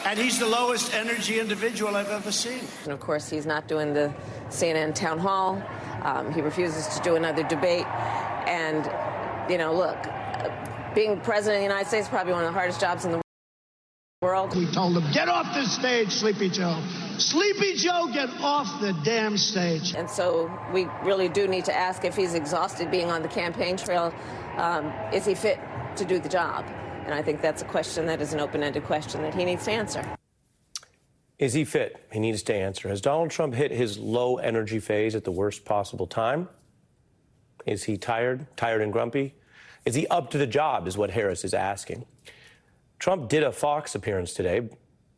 And he's the lowest energy individual I've ever seen. And of course, he's not doing the CNN town hall. He refuses to do another debate. And, you know, look, being president of the United States is probably one of the hardest jobs in the world. We told him, get off the stage, Sleepy Joe. Sleepy Joe, get off the damn stage. And so we really do need to ask if he's exhausted being on the campaign trail. Is he fit to do the job? And I think that's a question that is an open-ended question that he needs to answer. Is he fit? He needs to answer. Has Donald Trump hit his low energy phase at the worst possible time? Is he tired and grumpy? Is he up to the job, is what Harris is asking. Trump did a Fox appearance today,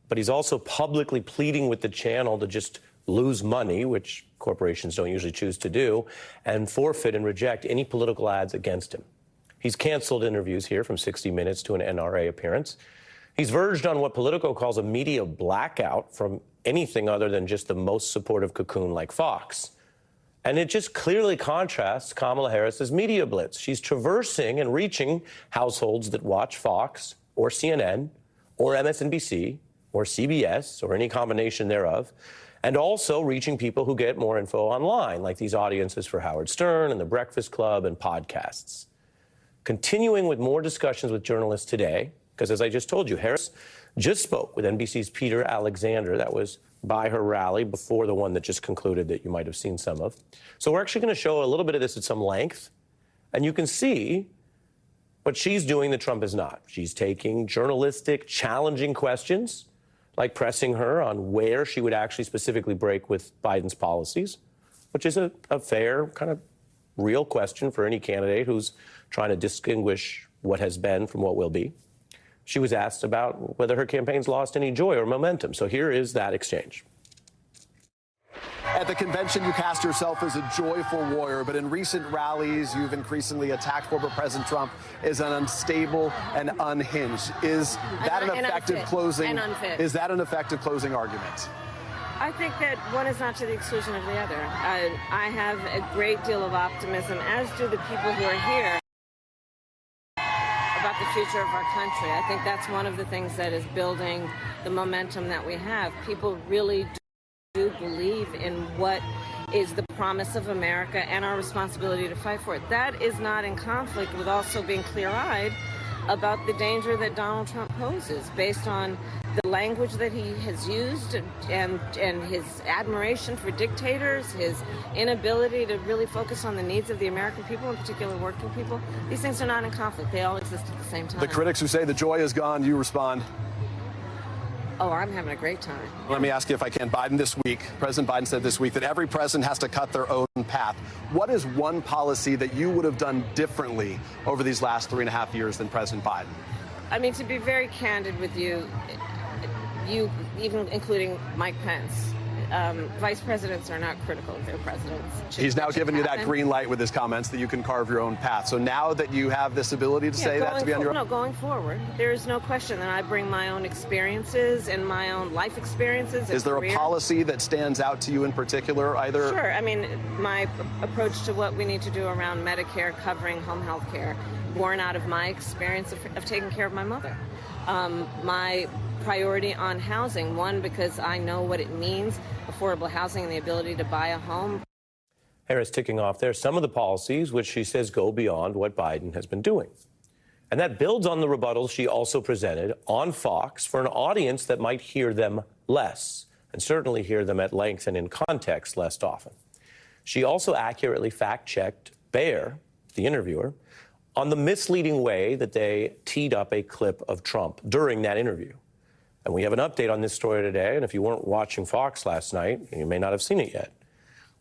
but he's also publicly pleading with the channel to just lose money, which corporations don't usually choose to do, and forfeit and reject any political ads against him. He's canceled interviews here from 60 Minutes to an NRA appearance. He's verged on what Politico calls a media blackout from anything other than just the most supportive cocoon like Fox. And it just clearly contrasts Kamala Harris's media blitz. She's traversing and reaching households that watch Fox or CNN or MSNBC or CBS or any combination thereof, and also reaching people who get more info online, like these audiences for Howard Stern and The Breakfast Club and podcasts. Continuing with more discussions with journalists today, because as I just told you, Harris just spoke with NBC's Peter Alexander. That was by her rally before the one that just concluded that you might have seen some of. So we're actually going to show a little bit of this at some length, and you can see what she's doing that Trump is not. She's taking journalistic, challenging questions, like pressing her on where she would actually specifically break with Biden's policies, which is a fair, kind of real question for any candidate who's trying to distinguish what has been from what will be. She was asked about whether her campaign's lost any joy or momentum. So here is that exchange. At the convention, you cast yourself as a joyful warrior, but in recent rallies, you've increasingly attacked former President Trump as an unstable and unhinged. Is that an effective closing? Is that an effective closing argument? I think that one is not to the exclusion of the other. I have a great deal of optimism, as do the people who are here, about the future of our country. I think that's one of the things that is building the momentum that we have. People really do believe in what is the promise of America and our responsibility to fight for it. That is not in conflict with also being clear-eyed about the danger that Donald Trump poses based on the language that he has used and his admiration for dictators, his inability to really focus on the needs of the American people, in particular working people. These things are not in conflict. They all exist at the same time. The critics who say the joy is gone, you respond. Oh, I'm having a great time. Let me ask you if I can. President Biden said this week that every president has to cut their own path. What is one policy that you would have done differently over these last 3.5 years than President Biden? I mean, to be very candid with you, even including Mike Pence, vice presidents are not critical of their presidents. He's now given you that green light with his comments that you can carve your own path. So now that you have this ability to say that to be on your own. No, going forward, there is no question that I bring my own experiences and my own life experiences. Is there a policy that stands out to you in particular, either? Sure. I mean, my approach to what we need to do around Medicare covering home health care, born out of my experience of taking care of my mother. My priority on housing, one, because I know what it means, affordable housing and the ability to buy a home. Harris ticking off there some of the policies which she says go beyond what Biden has been doing. And that builds on the rebuttals she also presented on Fox for an audience that might hear them less, and certainly hear them at length and in context less often. She also accurately fact-checked Bear, the interviewer, on the misleading way that they teed up a clip of Trump during that interview. And we have an update on this story today, and if you weren't watching Fox last night, you may not have seen it yet.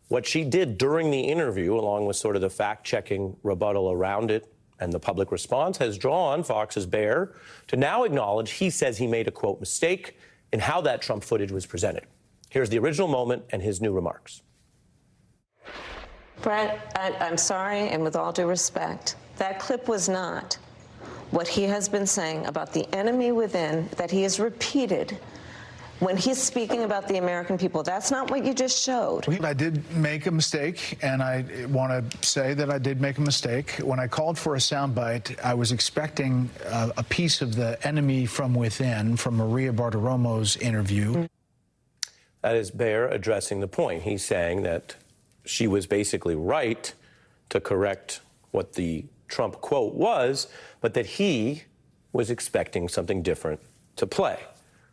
What she did during the interview, along with sort of the fact-checking rebuttal around it and the public response, has drawn Fox's Bear to now acknowledge he says he made a, quote, mistake in how that Trump footage was presented. Here's the original moment and his new remarks. Brett, I'm sorry, and with all due respect, that clip was not what he has been saying about the enemy within that he has repeated when he's speaking about the American people. That's not what you just showed. I did make a mistake, and I want to say that I did make a mistake. When I called for a soundbite, I was expecting a piece of the enemy from within from Maria Bartiromo's interview. That is Bear addressing the point. He's saying that she was basically right to correct what the Trump quote was, but that he was expecting something different to play.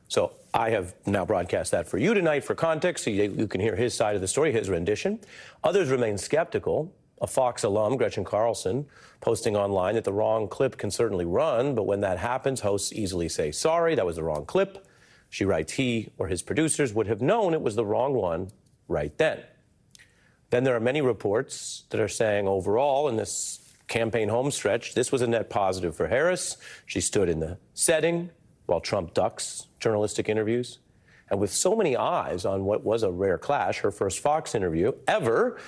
So I have now broadcast that for you tonight for context, so you can hear his side of the story, his rendition. Others remain skeptical. A Fox alum, Gretchen Carlson, posting online that the wrong clip can certainly run, but when that happens, hosts easily say, sorry, that was the wrong clip. She writes he or his producers would have known it was the wrong one right then. Then there are many reports that are saying overall in this campaign homestretch, this was a net positive for Harris. She stood in the setting while Trump ducks journalistic interviews. And with so many eyes on what was a rare clash, her first Fox interview ever,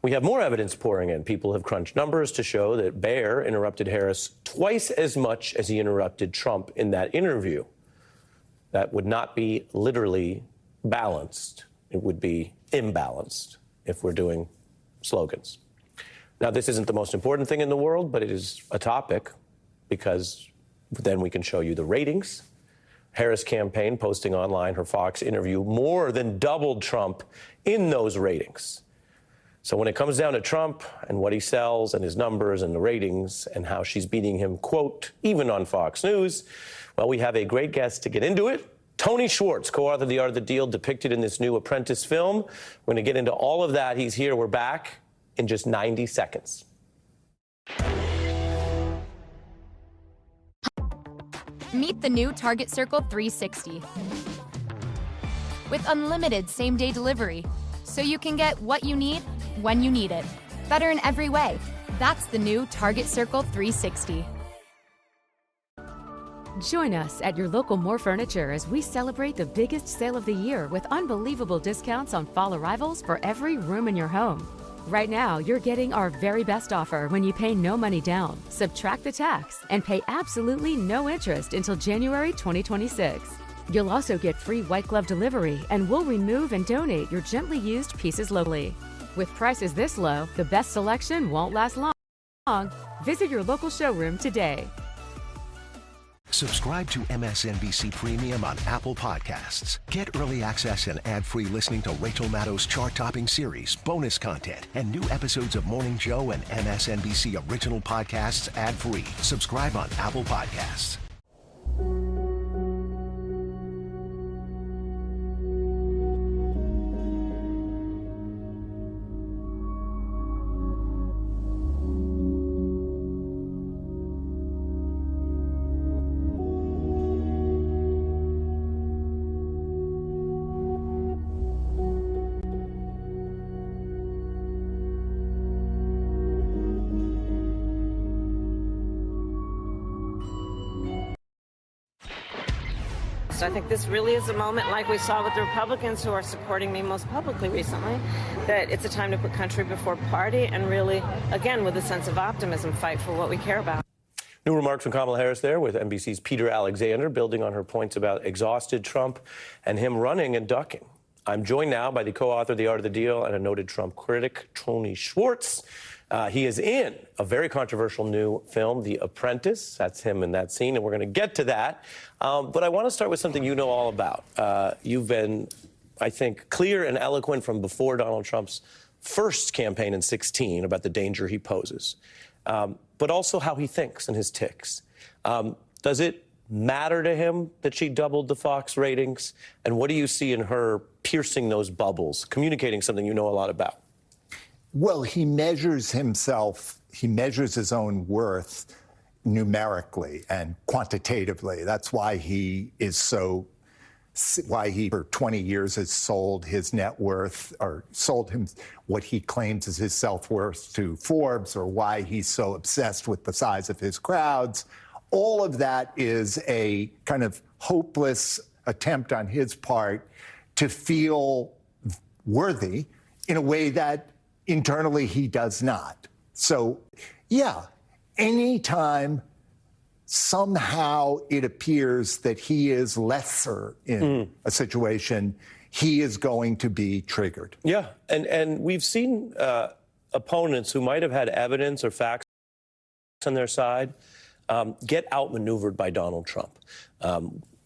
we have more evidence pouring in. People have crunched numbers to show that Bear interrupted Harris twice as much as he interrupted Trump in that interview. That would not be literally balanced. It would be imbalanced if we're doing slogans. Now, this isn't the most important thing in the world, but it is a topic because then we can show you the ratings. Harris campaign posting online her Fox interview more than doubled Trump in those ratings. So when it comes down to Trump and what he sells and his numbers and the ratings and how she's beating him, quote, even on Fox News, well, we have a great guest to get into it. Tony Schwartz, co-author of The Art of the Deal, depicted in this new Apprentice film. We're going to get into all of that. He's here. We're back in just 90 seconds. Meet the new Target Circle 360. With unlimited same-day delivery, so you can get what you need when you need it. Better in every way. That's the new Target Circle 360. Join us at your local More Furniture as we celebrate the biggest sale of the year with unbelievable discounts on fall arrivals for every room in your home. Right now, you're getting our very best offer when you pay no money down, subtract the tax, and pay absolutely no interest until January 2026. You'll also get free white glove delivery, and we'll remove and donate your gently used pieces locally. With prices this low, the best selection won't last long. Visit your local showroom today. Subscribe to MSNBC Premium on Apple Podcasts. Get early access and ad-free listening to Rachel Maddow's chart-topping series, bonus content, and new episodes of Morning Joe and MSNBC original podcasts ad-free. Subscribe on Apple Podcasts. So I think this really is a moment, like we saw with the Republicans who are supporting me most publicly recently, that it's a time to put country before party and really, again, with a sense of optimism, fight for what we care about. New remarks from Kamala Harris there with NBC's Peter Alexander, building on her points about exhausted Trump and him running and ducking. I'm joined now by the co-author of The Art of the Deal and a noted Trump critic, Tony Schwartz. He is in a very controversial new film, The Apprentice. That's him in that scene, and we're going to get to that. But I want to start with something you know all about. You've been, I think, clear and eloquent from before Donald Trump's first campaign in 2016 about the danger he poses, but also how he thinks and his tics. Does it matter to him that she doubled the Fox ratings? And what do you see in her piercing those bubbles, communicating something you know a lot about? Well, he measures himself, he measures his own worth numerically and quantitatively. That's why he for 20 years has sold his net worth or sold him what he claims is his self-worth to Forbes, or why he's so obsessed with the size of his crowds. All of that is a kind of hopeless attempt on his part to feel worthy in a way that internally he does not. So, yeah, anytime somehow it appears that he is lesser in a situation, he is going to be triggered. Yeah, and we've seen opponents who might have had evidence or facts on their side get outmaneuvered by Donald Trump.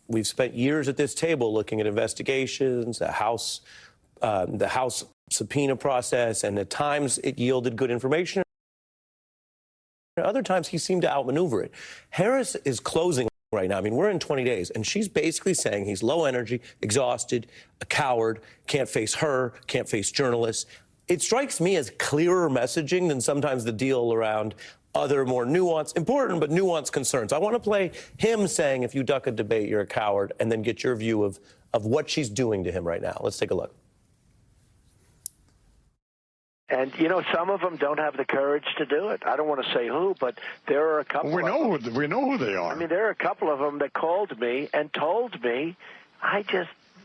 We've spent years at this table looking at investigations, the House subpoena process, and at times it yielded good information. At other times he seemed to outmaneuver it. Harris is closing right now. I mean, we're in 20 days, and she's basically saying he's low energy, exhausted, a coward, can't face her, can't face journalists. It strikes me as clearer messaging than sometimes the deal around other more nuanced, important but nuanced concerns. I want to play him saying, if you duck a debate, you're a coward, and then get your view of what she's doing to him right now. Let's take a look. And, you know, some of them don't have the courage to do it. I don't want to say who, but there are a couple we know who they are. I mean, there are a couple of them that called me and told me,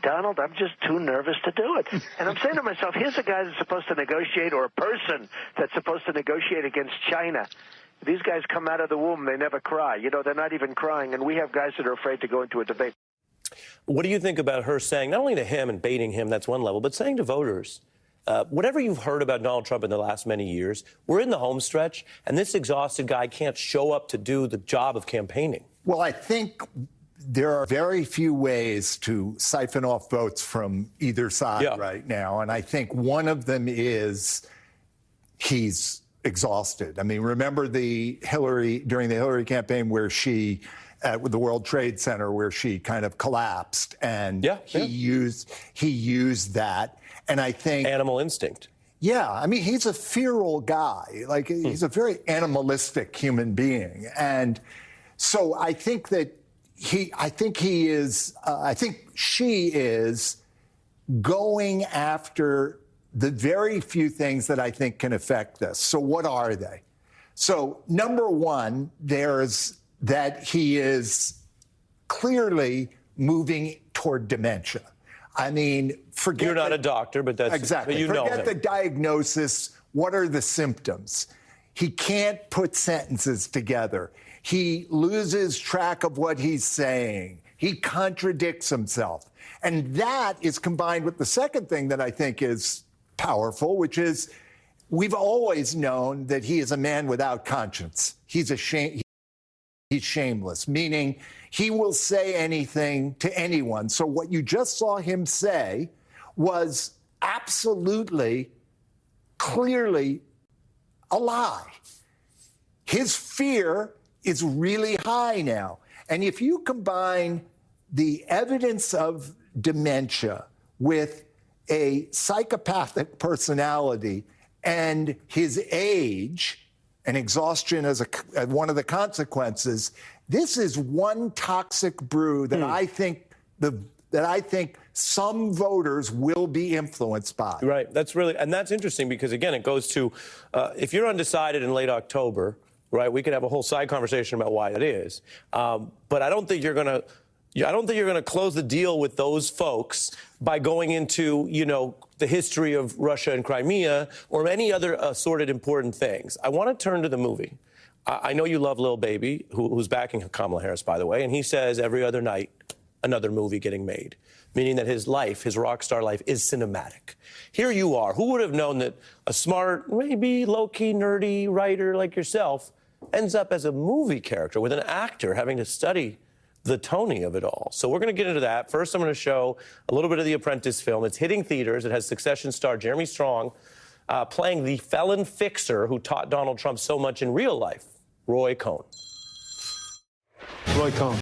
Donald, I'm just too nervous to do it. And I'm saying to myself, here's a guy that's supposed to negotiate, or a person that's supposed to negotiate against China. These guys come out of the womb, they never cry. You know, they're not even crying, and we have guys that are afraid to go into a debate. What do you think about her saying, not only to him and baiting him, that's one level, but saying to voters, whatever you've heard about Donald Trump in the last many years, we're in the home stretch, and this exhausted guy can't show up to do the job of campaigning? Well, I think there are very few ways to siphon off votes from either side right now, and I think one of them is he's exhausted. I mean, remember during the Hillary campaign where she, at the World Trade Center, where she kind of collapsed, and he used that. And I think animal instinct. Yeah, I mean, he's a feral guy. Like, he's a very animalistic human being. And so I think that I think she is going after the very few things that I think can affect this. So what are they? So number one, there's that he is clearly moving toward dementia. I mean, forget... You're not a doctor, but that's... Exactly. But you know him. Forget the diagnosis. What are the symptoms? He can't put sentences together. He loses track of what he's saying. He contradicts himself. And that is combined with the second thing that I think is powerful, which is we've always known that he is a man without conscience. He's shameless, meaning he will say anything to anyone. So what you just saw him say was absolutely, clearly a lie. His fear is really high now. And if you combine the evidence of dementia with a psychopathic personality and his age, and exhaustion as one of the consequences, this is one toxic brew that I think some voters will be influenced by. Right. And that's interesting because, again, it goes to if you're undecided in late October, right, we could have a whole side conversation about why it is. But I don't think you're going to close the deal with those folks by going into, the history of Russia and Crimea or any other assorted important things. I want to turn to the movie. I know you love Lil Baby, who's backing Kamala Harris, by the way, and he says every other night, another movie getting made, meaning that his life, his rock star life, is cinematic. Here you are. Who would have known that a smart, maybe low-key, nerdy writer like yourself ends up as a movie character with an actor having to study the Tony of it all? So we're going to get into that. First, I'm going to show a little bit of the Apprentice film. It's hitting theaters. It has Succession star Jeremy Strong playing the felon fixer who taught Donald Trump so much in real life, Roy Cohn. Roy Cohn.